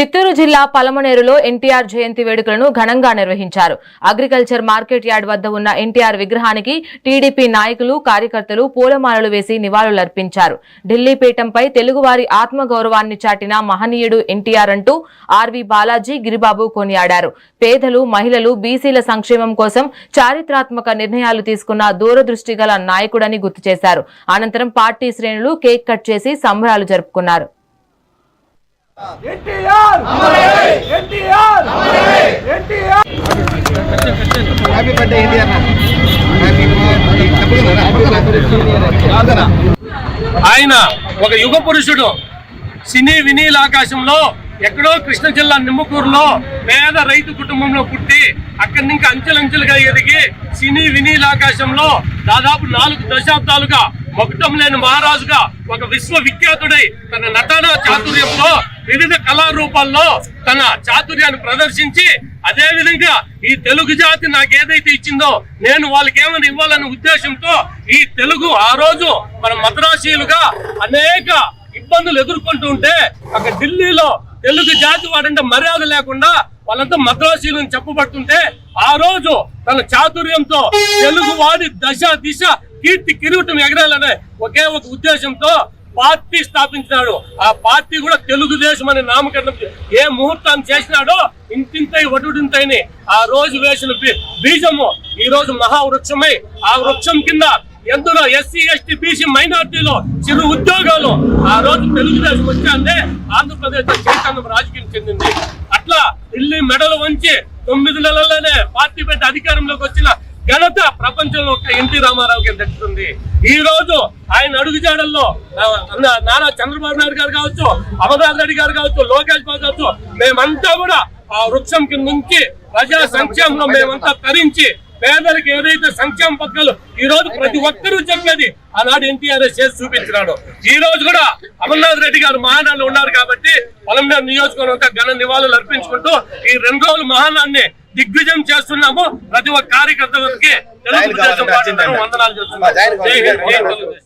చిత్తూరు జిల్లా పలమనేరులో ఎన్టీఆర్ జయంతి వేడుకలను ఘనంగా నిర్వహించారు. అగ్రికల్చర్ మార్కెట్ యార్డ్ వద్ద ఉన్న ఎన్టీఆర్ విగ్రహానికి టీడీపీ నాయకులు, కార్యకర్తలు పూలమాలలు వేసి నివాళులర్పించారు. ఢిల్లీ పీఠంపై తెలుగువారి ఆత్మగౌరవాన్ని చాటిన మహనీయుడు ఎన్టీఆర్ అంటూ ఆర్వి బాలాజీ, గిరిబాబు కొనియాడారు. పేదలు, మహిళలు, బీసీల సంక్షేమం కోసం చారిత్రాత్మక నిర్ణయాలు తీసుకున్న దూరదృష్టి గల నాయకుడని గుర్తు చేశారు. అనంతరం పార్టీ శ్రేణులు కేక్ కట్ చేసి సంబరాలు జరుపుకున్నారు. ఆయన ఒక యుగ పురుషుడు. సినీ వినీల ఆకాశంలో ఎక్కడో కృష్ణ జిల్లా నిమ్మకూరులో పేద రైతు కుటుంబంలో పుట్టి అక్కడి నుంచి అంచెలంచెలుగా ఎదిగి సినీ వినీల ఆకాశంలో దాదాపు 4 దశాబ్దాలుగా మొక్కటం లేని మహారాజుగా ఒక విశ్వవిఖ్యాతుడై తన నటన చాతుర్యంతో వివిధ కళారూపాల్లో తన చాతుర్యాన్ని ప్రదర్శించి అదే విధంగా ఈ తెలుగు జాతి నాకేదైతే ఇచ్చిందో నేను వాళ్ళకి ఏమైనా ఇవ్వాలనే ఉద్దేశంతో ఈ తెలుగు ఆ రోజు మన మద్రాసీలుగా అనేక ఇబ్బందులు ఎదుర్కొంటూ ఉంటే అక్కడ ఢిల్లీలో తెలుగు జాతి వాడంటే మర్యాద లేకుండా వాళ్ళంతా మద్రాసీలను చెప్పబడుతుంటే ఆ రోజు తన చాతుర్యంతో తెలుగు వాడి దశ దిశ కీర్తి కిరీటం ఎగరాలనే ఒకే ఒక ఉద్దేశంతో పార్టీ స్థాపించినాడు. ఆ పార్టీ కూడా తెలుగుదేశం అనే నామకరణం ఏ ముహూర్తాన్ని చేసినాడో ఇంతింతై వటుడింతైని ఆ రోజు వేసిన బీజము ఈ రోజు మహావృక్షమై ఆ వృక్షం కింద ఎందరో ఎస్సీ, ఎస్టీ, బీసీ మైనార్టీలో చిరు ఉద్యోగాలు ఆ రోజు తెలుగుదేశం వచ్చాందే ఆంధ్రప్రదేశ్ చైతన్యం రాజకీయం చెందింది. అట్లా ఢిల్లీ మెడలు వంచి 9 నెలల్లోనే పార్టీ పెట్టి అధికారంలోకి వచ్చిన ఘనత ప్రపంచంలో ఎన్టీ రామారావుకి దక్కుతుంది. ఈ రోజు ఆయన అడుగుజాడల్లో నారా చంద్రబాబు నాయుడు గారు కావచ్చు, అమర్నాథ్ రెడ్డి గారు కావచ్చు, లోకేష్ బాబు కావచ్చు, మేమంతా కూడా ఆ వృక్షం కింద నుంచి ప్రజా సంక్షేమంలో మేమంతా తరించి పేదలకు ఏదైతే సంక్షేమ పథకాలు ఈ రోజు ప్రతి ఒక్కరూ చెప్పేది ఆనాడు ఎన్టీఆర్ చేసి చూపించినాడు. ఈ రోజు కూడా అమర్నాథ్ రెడ్డి గారు మహానాడులో ఉన్నారు కాబట్టి పలమనేరు నియోజకవర్గం ఘన నివాళులు అర్పించుకుంటూ ఈ 2 రోజుల మహానాన్ని దిగ్విజయం చేస్తున్నాము. ప్రతి ఒక్క కార్యకర్తలకి తెలుగుదేశం పార్టీ వందనాలు చేస్తున్నాము.